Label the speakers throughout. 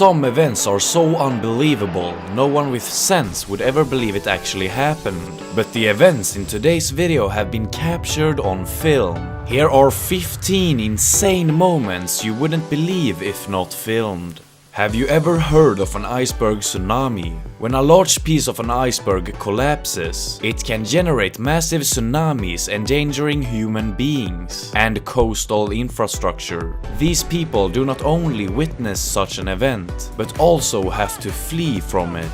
Speaker 1: Some events are so unbelievable, no one with sense would ever believe it actually happened. But the events in today's video have been captured on film. Here are 15 insane moments you wouldn't believe if not filmed. Have you ever heard of an iceberg tsunami? When a large piece of an iceberg collapses, it can generate massive tsunamis endangering human beings and coastal infrastructure. These people do not only witness such an event, but also have to flee from it.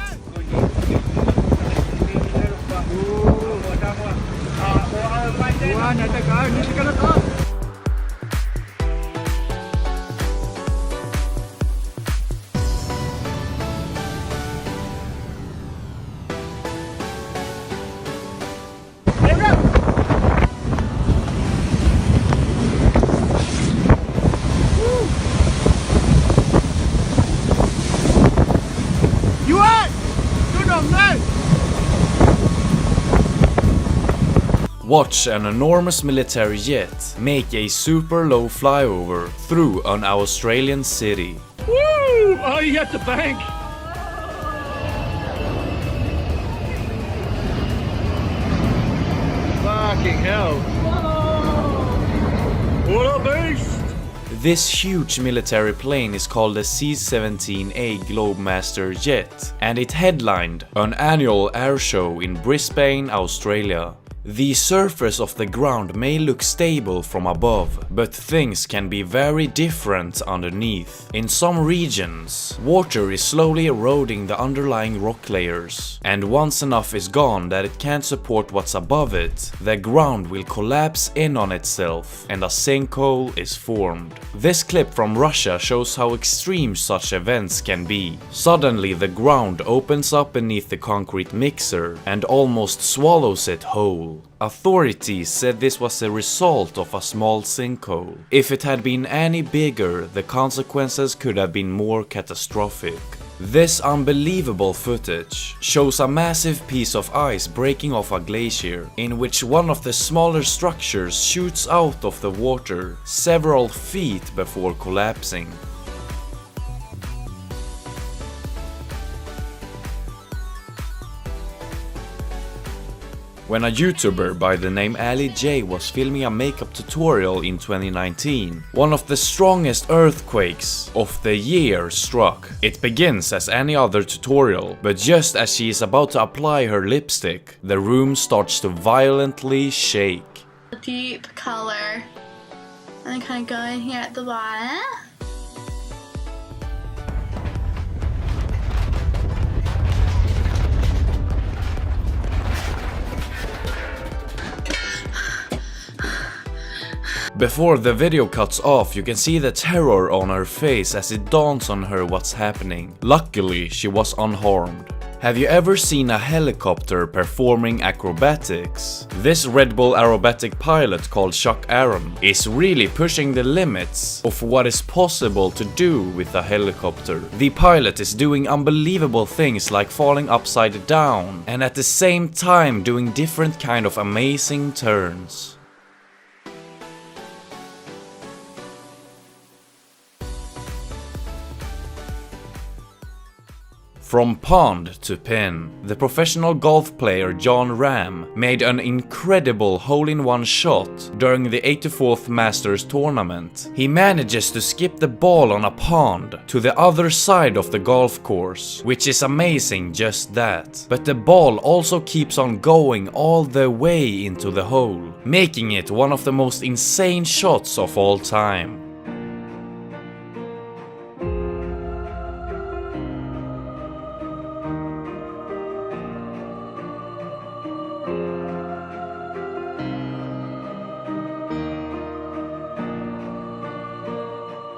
Speaker 1: Watch an enormous military jet make a super low flyover through an Australian city.
Speaker 2: Woo! Oh, you got the bank! Fucking hell. What a beast!
Speaker 1: This huge military plane is called the C-17A Globemaster jet, and it headlined an annual air show in Brisbane, Australia. The surface of the ground may look stable from above, but things can be very different underneath. In some regions, water is slowly eroding the underlying rock layers, and once enough is gone that it can't support what's above it, the ground will collapse in on itself, and a sinkhole is formed. This clip from Russia shows how extreme such events can be. Suddenly the ground opens up beneath the concrete mixer and almost swallows it whole. Authorities said this was a result of a small sinkhole. If it had been any bigger, the consequences could have been more catastrophic. This unbelievable footage shows a massive piece of ice breaking off a glacier, in which one of the smaller structures shoots out of the water several feet before collapsing. When a YouTuber by the name Ali J was filming a makeup tutorial in 2019, one of the strongest earthquakes of the year struck. It begins as any other tutorial, but just as she is about to apply her lipstick, the room starts to violently shake.
Speaker 3: A deep color, and then kind of go in here at the bottom.
Speaker 1: Before the video cuts off, you can see the terror on her face as it dawns on her what's happening. Luckily, she was unharmed. Have you ever seen a helicopter performing acrobatics? This Red Bull aerobatic pilot called Chuck Aaron is really pushing the limits of what is possible to do with a helicopter. The pilot is doing unbelievable things like falling upside down and at the same time doing different kind of amazing turns. From pond to pin, the professional golf player John Ram made an incredible hole-in-one shot during the 84th Masters tournament. He manages to skip the ball on a pond to the other side of the golf course, which is amazing just that. But the ball also keeps on going all the way into the hole, making it one of the most insane shots of all time.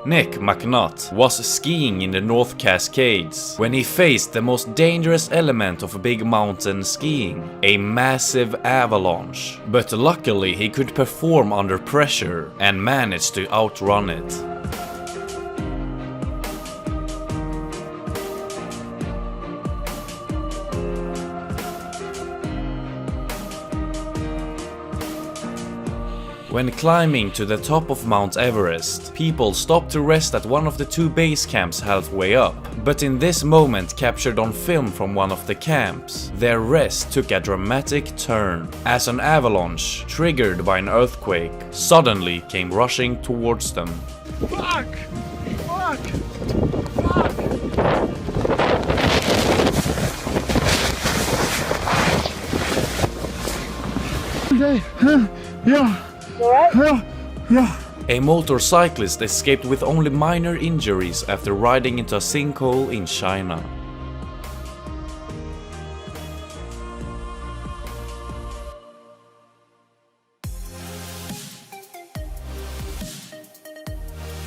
Speaker 1: Nick McNutt was skiing in the North Cascades when he faced the most dangerous element of big mountain skiing, a massive avalanche. But luckily he could perform under pressure and managed to outrun it. When climbing to the top of Mount Everest, people stop to rest at one of the 2 base camps halfway up. But in this moment captured on film from one of the camps, their rest took a dramatic turn, as an avalanche, triggered by an earthquake, suddenly came rushing towards them.
Speaker 2: Fuck! Fuck! Okay, yeah. Yeah.
Speaker 1: A motorcyclist escaped with only minor injuries after riding into a sinkhole in China.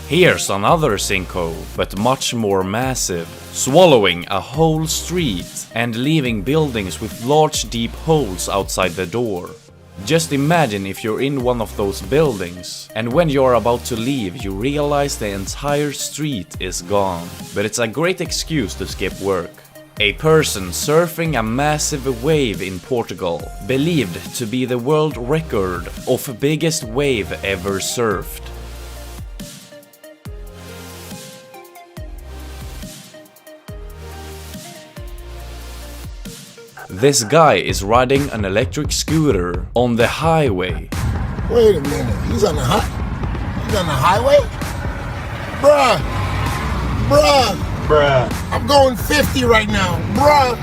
Speaker 1: Here's another sinkhole, but much more massive, swallowing a whole street and leaving buildings with large deep holes outside the door. Just imagine if you're in one of those buildings, and when you're about to leave you realize the entire street is gone. But it's a great excuse to skip work. A person surfing a massive wave in Portugal, believed to be the world record of biggest wave ever surfed. This guy is riding an electric scooter on the highway.
Speaker 4: Wait a minute, he's on the highway? Bruh, I'm going 50 right now, bruh.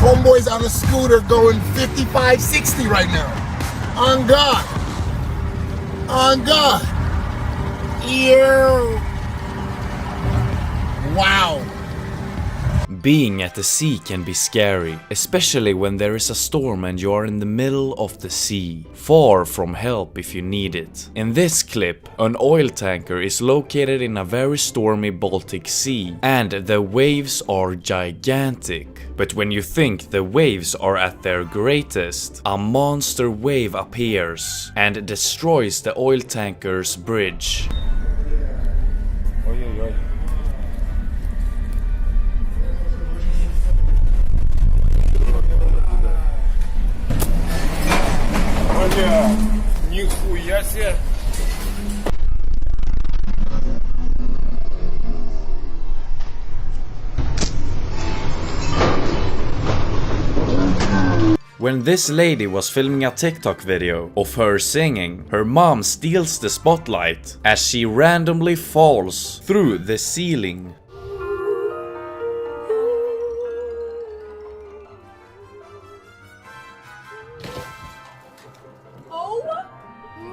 Speaker 4: Homeboy's on a scooter going 55, 60 right now. On God. Ew. Wow.
Speaker 1: Being at the sea can be scary, especially when there is a storm and you are in the middle of the sea, far from help if you need it. In this clip, an oil tanker is located in a very stormy Baltic Sea, and the waves are gigantic. But when you think the waves are at their greatest, a monster wave appears and destroys the oil tanker's bridge.
Speaker 4: Нихуя себе.
Speaker 1: When this lady was filming a TikTok video of her singing, her mom steals the spotlight as she randomly falls through the ceiling.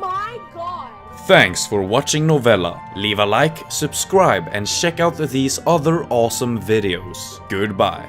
Speaker 5: My God!
Speaker 1: Thanks for watching Novella. Leave a like, subscribe and check out these other awesome videos. Goodbye.